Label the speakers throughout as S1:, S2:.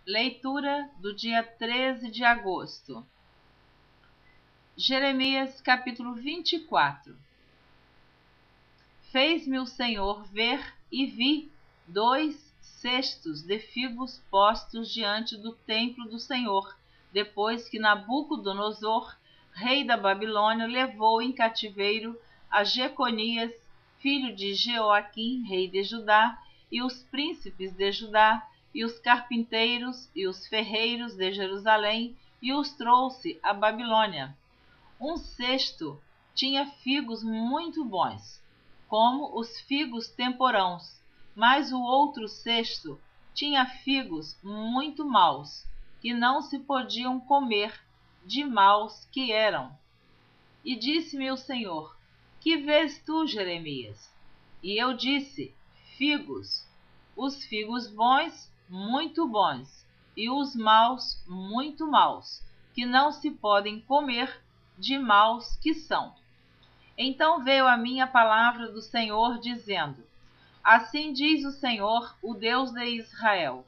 S1: Leitura do dia 13 de agosto. Jeremias, capítulo 24. Fez-me o Senhor ver e vi 2 cestos de figos postos diante do templo do Senhor, depois que Nabucodonosor, rei da Babilônia, levou em cativeiro a Jeconias, filho de Jeoaquim, rei de Judá, e os príncipes de Judá, e os carpinteiros e os ferreiros de Jerusalém, e os trouxe à Babilônia. Um cesto tinha figos muito bons, como os figos temporãos, mas o outro cesto tinha figos muito maus, que não se podiam comer, de maus que eram. E disse-me o Senhor: Que vês tu, Jeremias? E eu disse: Figos. Os figos bons, muito bons, e os maus, muito maus, que não se podem comer, de maus que são. Então veio a mim a palavra do Senhor, dizendo: Assim diz o Senhor, o Deus de Israel: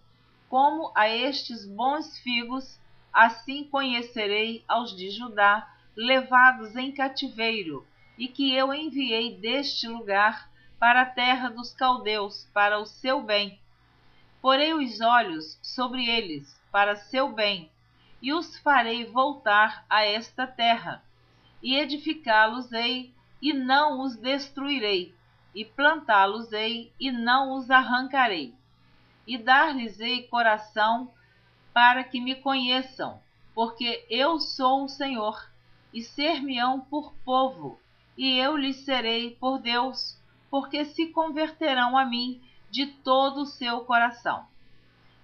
S1: Como a estes bons figos, assim conhecerei aos de Judá, levados em cativeiro, e que eu enviei deste lugar para a terra dos caldeus, para o seu bem. Porei os olhos sobre eles, para seu bem, e os farei voltar a esta terra, e edificá-los-ei, e não os destruirei, e plantá-los-ei, e não os arrancarei, e dar-lhes-ei coração, para que me conheçam, porque eu sou o Senhor, e ser-me-ão por povo, e eu lhes serei por Deus, porque se converterão a mim de todo o seu coração.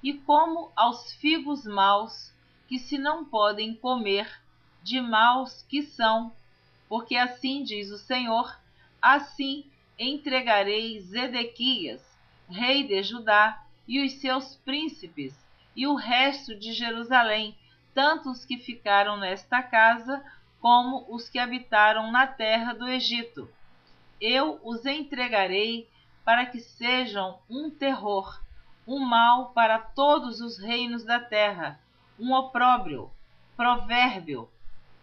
S1: E como aos figos maus, que se não podem comer, de maus que são, porque assim diz o Senhor, assim entregarei Zedequias, rei de Judá, e os seus príncipes, e o resto de Jerusalém, tanto os que ficaram nesta casa, como os que habitaram na terra do Egito. Eu os entregarei para que sejam um terror, um mal para todos os reinos da terra, um opróbrio, provérbio,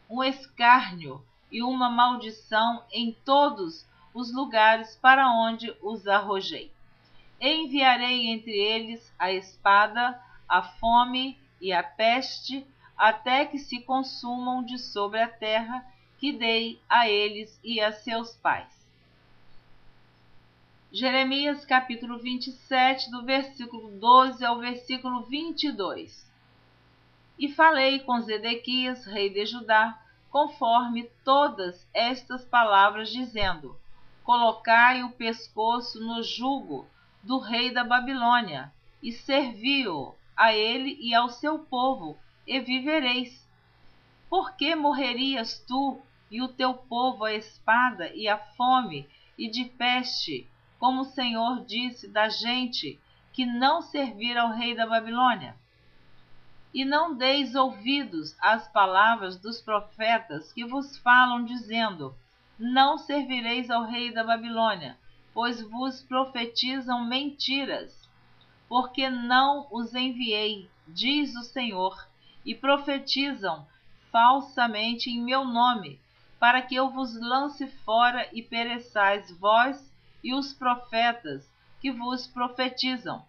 S1: um escárnio e uma maldição em todos os lugares para onde os arrojei. Enviarei entre eles a espada, a fome e a peste, até que se consumam de sobre a terra que dei a eles e a seus pais. Jeremias capítulo 27, do versículo 12 ao versículo 22. E falei com Zedequias, rei de Judá, conforme todas estas palavras, dizendo: Colocai o pescoço no jugo do rei da Babilônia, e servi-o a ele e ao seu povo, e vivereis. Por que morrerias tu e o teu povo a espada e a fome e de peste, como o Senhor disse da gente que não servir ao rei da Babilônia? E não deis ouvidos às palavras dos profetas que vos falam, dizendo: Não servireis ao rei da Babilônia, pois vos profetizam mentiras. Porque não os enviei, diz o Senhor, e profetizam falsamente em meu nome, para que eu vos lance fora e pereçais vós e os profetas que vos profetizam.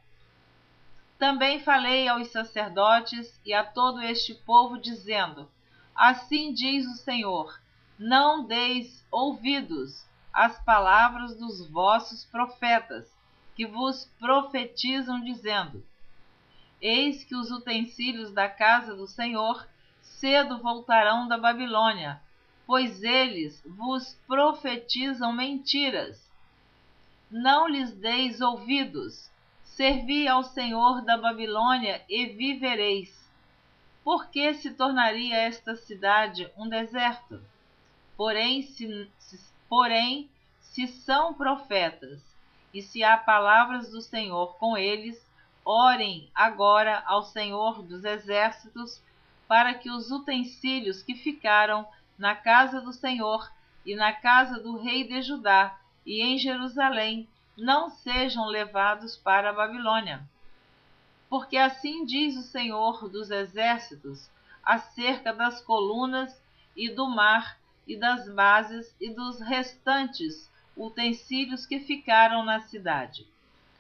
S1: Também falei aos sacerdotes e a todo este povo, dizendo: Assim diz o Senhor: Não deis ouvidos às palavras dos vossos profetas, que vos profetizam, dizendo: Eis que os utensílios da casa do Senhor cedo voltarão da Babilônia, pois eles vos profetizam mentiras. Não lhes deis ouvidos. Servi ao Senhor da Babilônia e vivereis. Por que se tornaria esta cidade um deserto? Porém, se são profetas, e se há palavras do Senhor com eles, orem agora ao Senhor dos exércitos, para que os utensílios que ficaram na casa do Senhor e na casa do rei de Judá e em Jerusalém não sejam levados para a Babilônia. Porque assim diz o Senhor dos Exércitos, acerca das colunas e do mar e das bases e dos restantes utensílios que ficaram na cidade,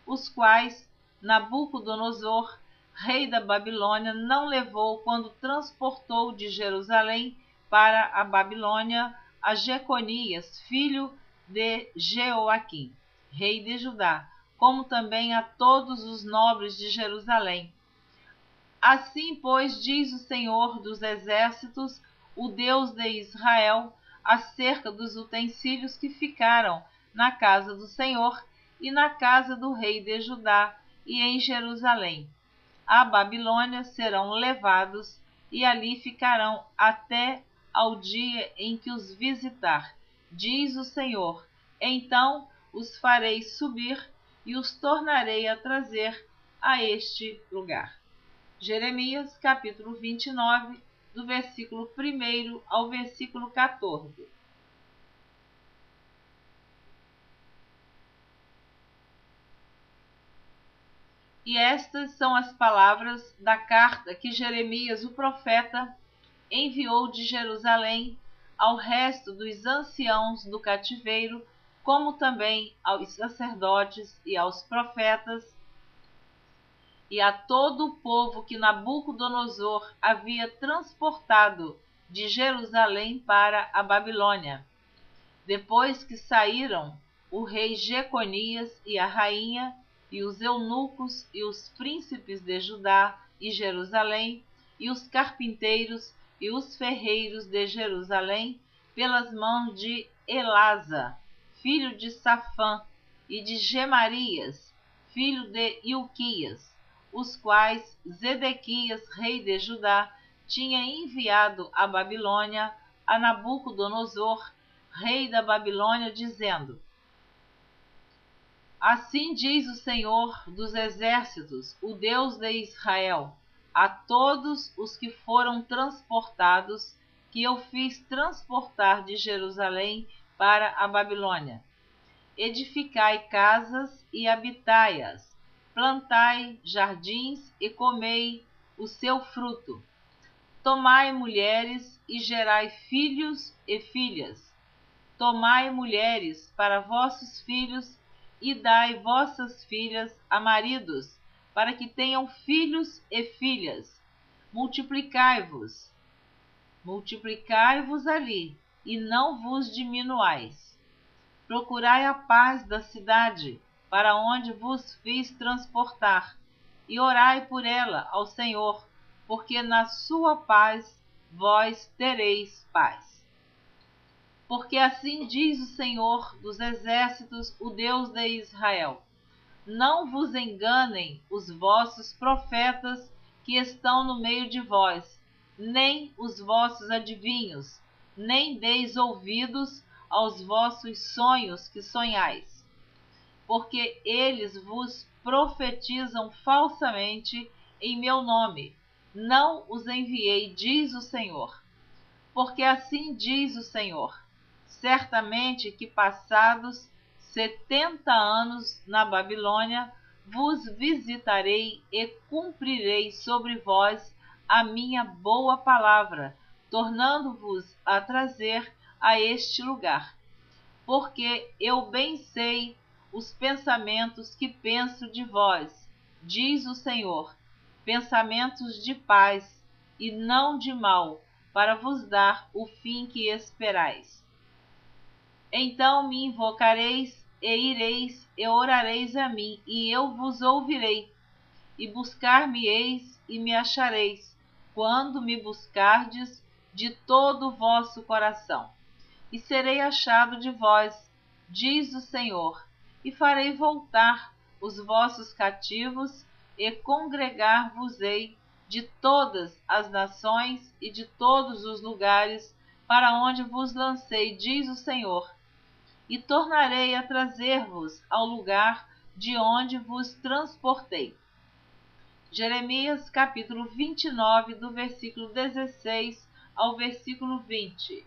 S1: os quais Nabucodonosor, rei da Babilônia, não levou quando transportou de Jerusalém para a Babilônia a Jeconias, filho de Jeoaquim, rei de Judá, como também a todos os nobres de Jerusalém. Assim, pois, diz o Senhor dos Exércitos, o Deus de Israel, acerca dos utensílios que ficaram na casa do Senhor e na casa do rei de Judá e em Jerusalém. A Babilônia serão levados e ali ficarão até ao dia em que os visitar, diz o Senhor. Então os farei subir e os tornarei a trazer a este lugar. Jeremias, capítulo 29, do versículo 1 ao versículo 14. E estas são as palavras da carta que Jeremias, o profeta, enviou de Jerusalém ao resto dos anciãos do cativeiro, como também aos sacerdotes e aos profetas, e a todo o povo que Nabucodonosor havia transportado de Jerusalém para a Babilônia. Depois que saíram o rei Jeconias e a rainha, e os eunucos e os príncipes de Judá e Jerusalém, e os carpinteiros e os ferreiros de Jerusalém, pelas mãos de Elasa, filho de Safã, e de Gemarias, filho de Ilquias, os quais Zedequias, rei de Judá, tinha enviado à Babilônia a Nabucodonosor, rei da Babilônia, dizendo: Assim diz o Senhor dos Exércitos, o Deus de Israel, a todos os que foram transportados, que eu fiz transportar de Jerusalém para a Babilônia: edificai casas e habitai-as, plantai jardins e comei o seu fruto. Tomai mulheres e gerai filhos e filhas. Tomai mulheres para vossos filhos e dai vossas filhas a maridos, para que tenham filhos e filhas. Multiplicai-vos ali, e não vos diminuais. Procurai a paz da cidade, para onde vos fiz transportar, e orai por ela ao Senhor, porque na sua paz vós tereis paz. Porque assim diz o Senhor dos Exércitos, o Deus de Israel: não vos enganem os vossos profetas que estão no meio de vós, nem os vossos adivinhos, nem deis ouvidos aos vossos sonhos que sonhais, porque eles vos profetizam falsamente em meu nome. Não os enviei, diz o Senhor. Porque assim diz o Senhor: certamente que passados 70 anos na Babilônia, vos visitarei e cumprirei sobre vós a minha boa palavra, tornando-vos a trazer a este lugar. Porque eu bem sei os pensamentos que penso de vós, diz o Senhor, pensamentos de paz e não de mal, para vos dar o fim que esperais. Então me invocareis, e ireis, e orareis a mim, e eu vos ouvirei. E buscar-me-eis, e me achareis, quando me buscardes de todo o vosso coração. E serei achado de vós, diz o Senhor, e farei voltar os vossos cativos, e congregar-vos-ei de todas as nações e de todos os lugares para onde vos lancei, diz o Senhor, e tornarei a trazer-vos ao lugar de onde vos transportei. Jeremias, capítulo 29, do versículo 16 ao versículo 20.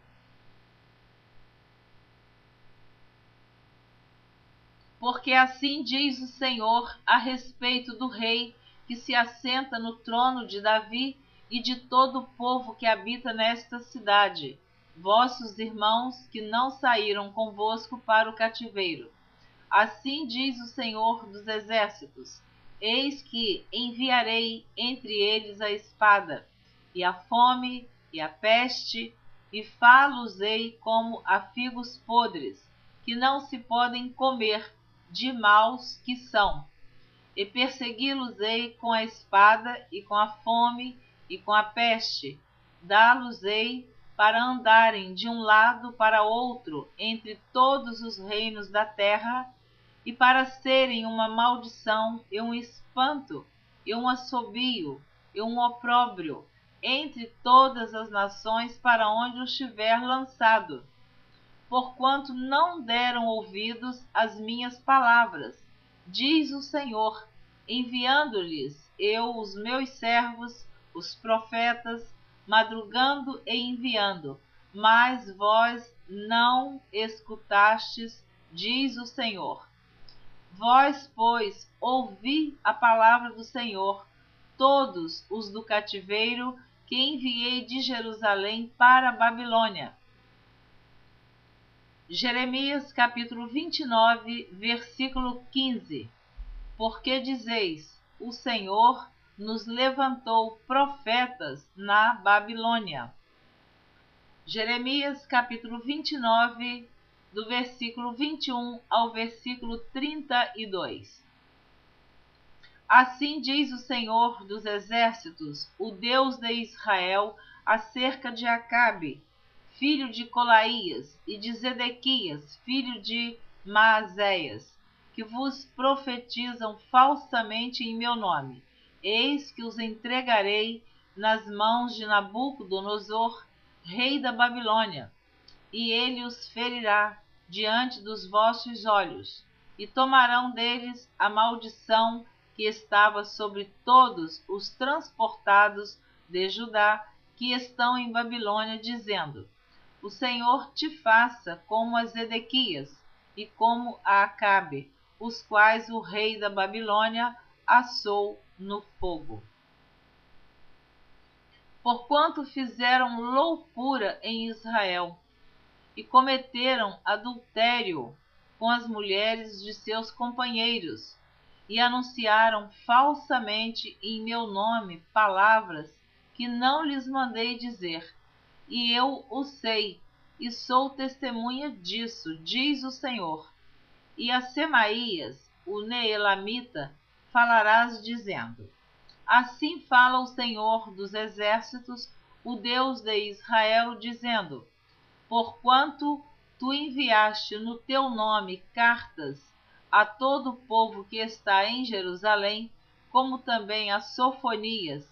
S1: Porque assim diz o Senhor a respeito do rei que se assenta no trono de Davi e de todo o povo que habita nesta cidade, vossos irmãos que não saíram convosco para o cativeiro. Assim diz o Senhor dos Exércitos: eis que enviarei entre eles a espada, e a fome, e a peste, e fá-los-ei como a figos podres, que não se podem comer, de maus que são. E persegui-los-ei com a espada, e com a fome, e com a peste, dá-los-ei para andarem de um lado para outro entre todos os reinos da terra, e para serem uma maldição e um espanto, e um assobio, e um opróbrio, entre todas as nações para onde os tiver lançado, porquanto não deram ouvidos às minhas palavras, diz o Senhor, enviando-lhes eu os meus servos, os profetas, madrugando e enviando, mas vós não escutastes, diz o Senhor. Vós, pois, ouvi a palavra do Senhor, todos os do cativeiro que enviei de Jerusalém para a Babilônia. Jeremias capítulo 29, versículo 15. Porque dizeis, o Senhor nos levantou profetas na Babilônia. Jeremias capítulo 29, do versículo 21 ao versículo 32. Assim diz o Senhor dos Exércitos, o Deus de Israel, acerca de Acabe, filho de Colaías, e de Zedequias, filho de Maazéias, que vos profetizam falsamente em meu nome. Eis que os entregarei nas mãos de Nabucodonosor, rei da Babilônia, e ele os ferirá diante dos vossos olhos, e tomarão deles a maldição que estava sobre todos os transportados de Judá que estão em Babilônia, dizendo: o Senhor te faça como a Zedequias e como a Acabe, os quais o rei da Babilônia assou no fogo. Porquanto fizeram loucura em Israel, e cometeram adultério com as mulheres de seus companheiros, e anunciaram falsamente em meu nome palavras que não lhes mandei dizer, e eu o sei, e sou testemunha disso, diz o Senhor. E a Semaías, o neelamita, falarás dizendo: assim fala o Senhor dos Exércitos, o Deus de Israel, dizendo: porquanto tu enviaste no teu nome cartas a todo o povo que está em Jerusalém, como também a Sofonias,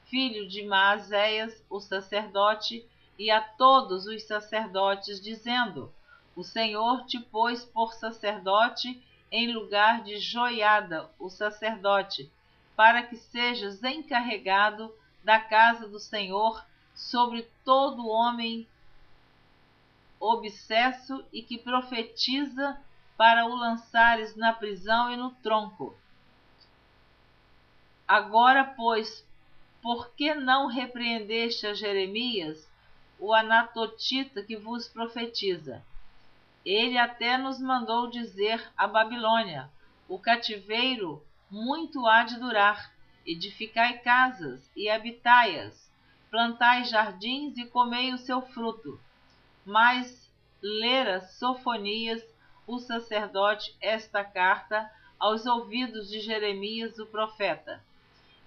S1: filho de Maazéias, o sacerdote, e a todos os sacerdotes, dizendo: o Senhor te pôs por sacerdote em lugar de Joiada, o sacerdote, para que sejas encarregado da casa do Senhor sobre todo homem obsesso e que profetiza, para o lançares na prisão e no tronco. Agora, pois, por que não repreendeste a Jeremias, o anatotita, que vos profetiza? Ele até nos mandou dizer à Babilônia: o cativeiro muito há de durar, edificai casas e habitai-as, plantai jardins e comei o seu fruto. Mas lera Sofonias, o sacerdote, esta carta aos ouvidos de Jeremias, o profeta.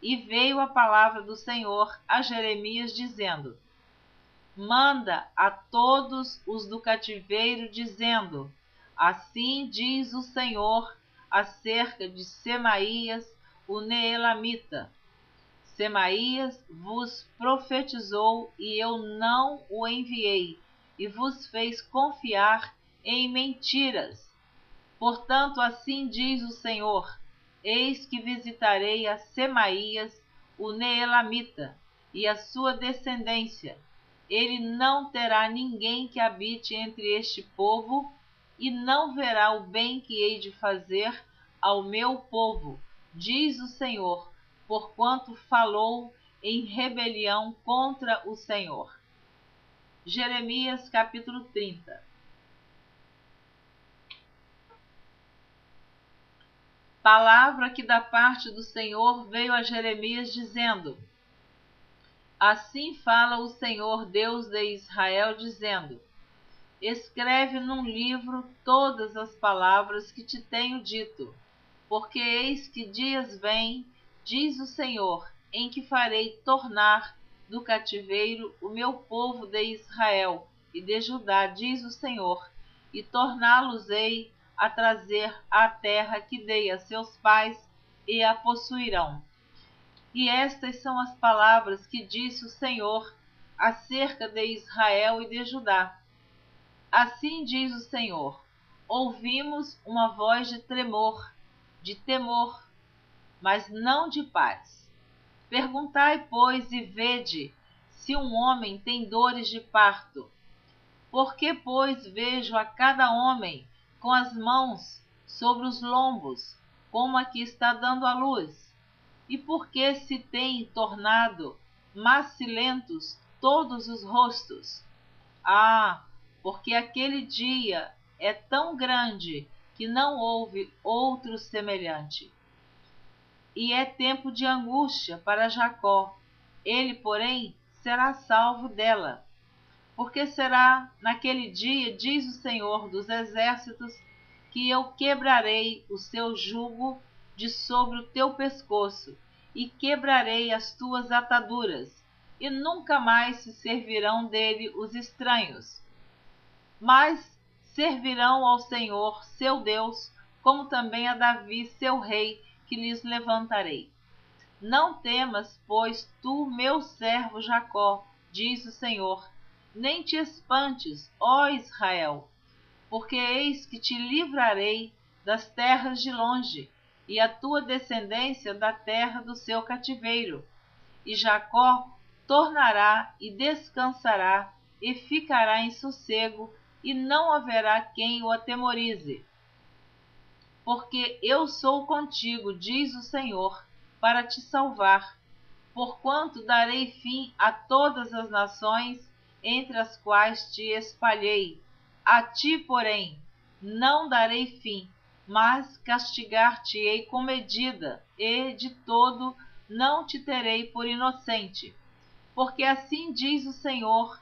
S1: E veio a palavra do Senhor a Jeremias, dizendo: manda a todos os do cativeiro, dizendo: assim diz o Senhor acerca de Semaías, o neelamita. Semaías vos profetizou, e eu não o enviei, e vos fez confiar em mentiras. Portanto, assim diz o Senhor: eis que visitarei a Semaías, o neelamita, e a sua descendência. Ele não terá ninguém que habite entre este povo, e não verá o bem que hei de fazer ao meu povo, diz o Senhor, porquanto falou em rebelião contra o Senhor. Jeremias capítulo 30. Palavra que da parte do Senhor veio a Jeremias dizendo: Assim fala o Senhor Deus de Israel, dizendo: Escreve num livro todas as palavras que te tenho dito, porque eis que dias vêm, diz o Senhor, em que farei tornar do cativeiro o meu povo de Israel e de Judá, diz o Senhor, e torná-los-ei a trazer à terra que dei a seus pais, e a possuirão. E estas são as palavras que disse o Senhor acerca de Israel e de Judá. Assim diz o Senhor: ouvimos uma voz de tremor, de temor, mas não de paz. Perguntai, pois, e vede se um homem tem dores de parto. Porque, pois, vejo a cada homem com as mãos sobre os lombos, como a que está dando à luz? E por que se têm tornado macilentos todos os rostos? Ah, porque aquele dia é tão grande que não houve outro semelhante. E é tempo de angústia para Jacó, ele, porém, será salvo dela. Porque será naquele dia, diz o Senhor dos Exércitos, que eu quebrarei o seu jugo de sobre o teu pescoço, e quebrarei as tuas ataduras, e nunca mais se servirão dele os estranhos. Mas servirão ao Senhor, seu Deus, como também a Davi, seu rei, que lhes levantarei. Não temas, pois, tu, meu servo Jacó, diz o Senhor, nem te espantes, ó Israel, porque eis que te livrarei das terras de longe, e a tua descendência da terra do seu cativeiro. E Jacó tornará e descansará, e ficará em sossego, e não haverá quem o atemorize. Porque eu sou contigo, diz o Senhor, para te salvar, porquanto darei fim a todas as nações entre as quais te espalhei. A ti, porém, não darei fim, mas castigar-te-ei com medida, e de todo não te terei por inocente. Porque assim diz o Senhor: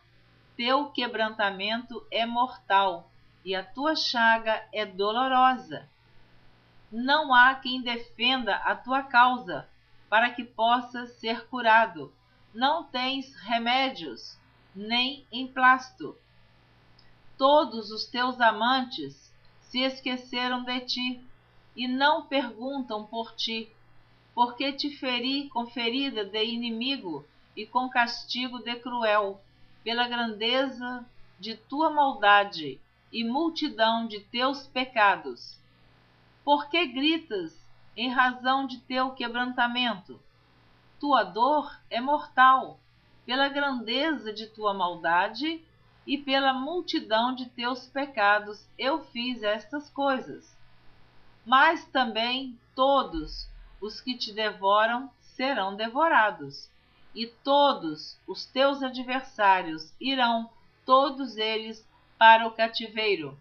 S1: teu quebrantamento é mortal, e a tua chaga é dolorosa. Não há quem defenda a tua causa, para que possas ser curado. Não tens remédios, nem emplasto. Todos os teus amantes se esqueceram de ti, e não perguntam por ti, porque te feri com ferida de inimigo e com castigo de cruel, pela grandeza de tua maldade e multidão de teus pecados. Por que gritas em razão de teu quebrantamento? Tua dor é mortal, pela grandeza de tua maldade e pela multidão de teus pecados eu fiz estas coisas. Mas também todos os que te devoram serão devorados, e todos os teus adversários irão, todos eles, para o cativeiro,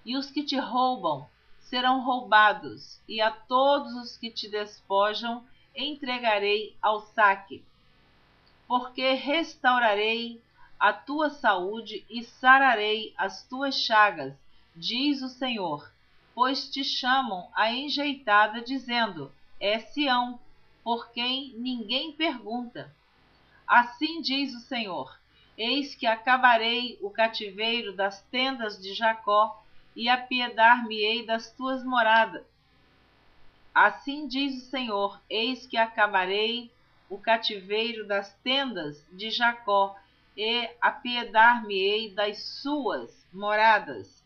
S1: e os que te roubam serão roubados, e a todos os que te despojam entregarei ao saque. Porque restaurarei a tua saúde e sararei as tuas chagas, diz o Senhor, pois te chamam a enjeitada, dizendo: é Sião, por quem ninguém pergunta. Assim diz o Senhor: eis que acabarei o cativeiro das tendas de Jacó, e apiedar-me-ei das tuas moradas. Assim diz o Senhor: eis que acabarei o cativeiro das tendas de Jacó, e apiedar-me-ei das suas moradas.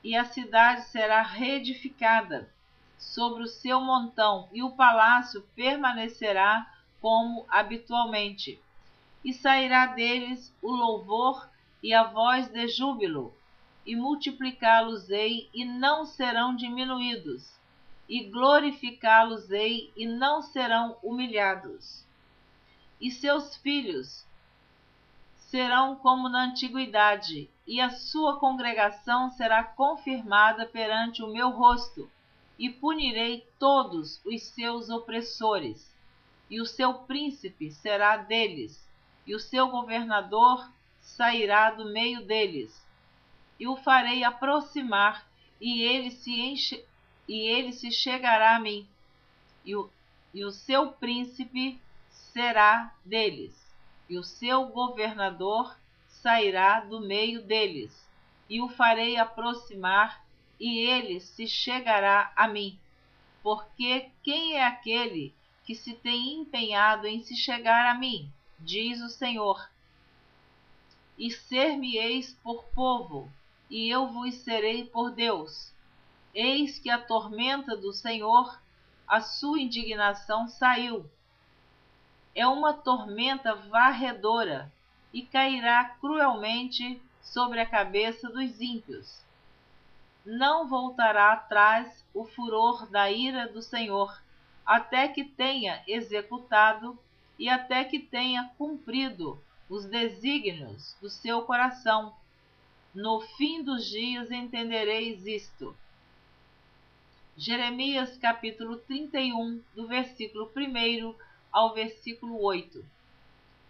S1: E a cidade será reedificada sobre o seu montão, e o palácio permanecerá como habitualmente. E sairá deles o louvor e a voz de júbilo, e multiplicá-los-ei, e não serão diminuídos. e glorificá-los-ei, e não serão humilhados. E seus filhos serão como na antiguidade, e a sua congregação será confirmada perante o meu rosto, e punirei todos os seus opressores, e o seu príncipe será deles, e o seu governador sairá do meio deles, e o farei aproximar, e ele se chegará a mim, e o seu príncipe será deles, e o seu governador sairá do meio deles, e o farei aproximar, e ele se chegará a mim. Porque quem é aquele que se tem empenhado em se chegar a mim, diz o Senhor? E ser-me-eis por povo, e eu vos serei por Deus. Eis que a tormenta do Senhor, a sua indignação saiu. É uma tormenta varredora, e cairá cruelmente sobre a cabeça dos ímpios. Não voltará atrás o furor da ira do Senhor, até que tenha executado e até que tenha cumprido os desígnios do seu coração. No fim dos dias entendereis isto. Jeremias capítulo 31, do versículo 1 ao versículo 8.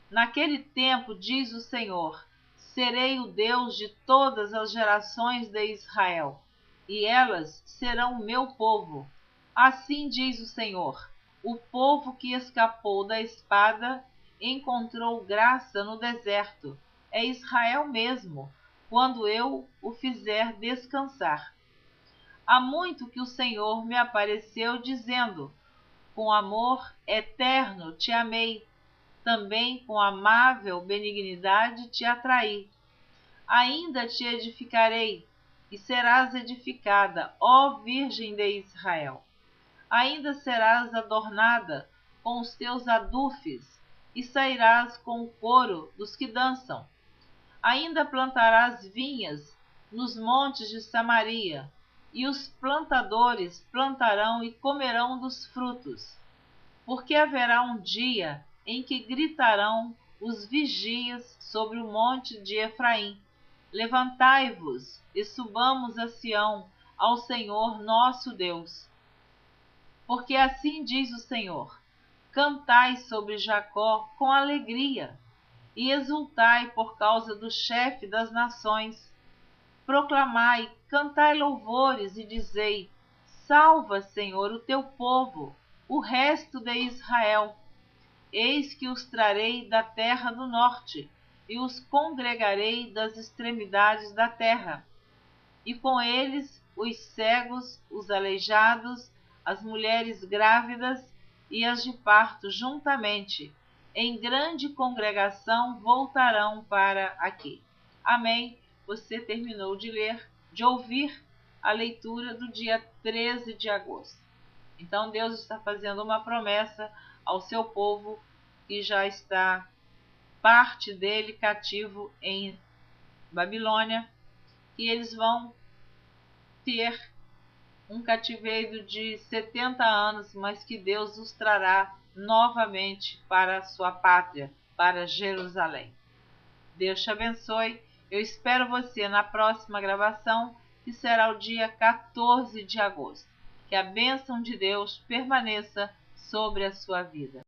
S1: Naquele tempo, diz o Senhor, serei o Deus de todas as gerações de Israel, e elas serão o meu povo. Assim diz o Senhor, o povo que escapou da espada encontrou graça no deserto. É Israel mesmo, quando eu o fizer descansar. Há muito que o Senhor me apareceu dizendo, com amor eterno te amei, também com amável benignidade te atraí. Ainda te edificarei, e serás edificada, ó Virgem de Israel. Ainda serás adornada com os teus adufes, e sairás com o coro dos que dançam. Ainda plantarás vinhas nos montes de Samaria, e os plantadores plantarão e comerão dos frutos. Porque haverá um dia em que gritarão os vigias sobre o monte de Efraim: levantai-vos e subamos a Sião, ao Senhor nosso Deus. Porque assim diz o Senhor: cantai sobre Jacó com alegria, e exultai por causa do chefe das nações. Proclamai, cantai louvores e dizei: salva, Senhor, o teu povo, o resto de Israel. Eis que os trarei da terra do norte, e os congregarei das extremidades da terra. E com eles os cegos, os aleijados, as mulheres grávidas e as de parto juntamente, em grande congregação voltarão para aqui. Amém. Você terminou de ouvir a leitura do dia 13 de agosto. Então Deus está fazendo uma promessa ao seu povo que já está parte dele cativo em Babilônia, que eles vão ter um cativeiro de 70 anos, mas que Deus os trará novamente para a sua pátria, para Jerusalém. Deus te abençoe. Eu espero você na próxima gravação, que será o dia 14 de agosto. Que a bênção de Deus permaneça sobre a sua vida.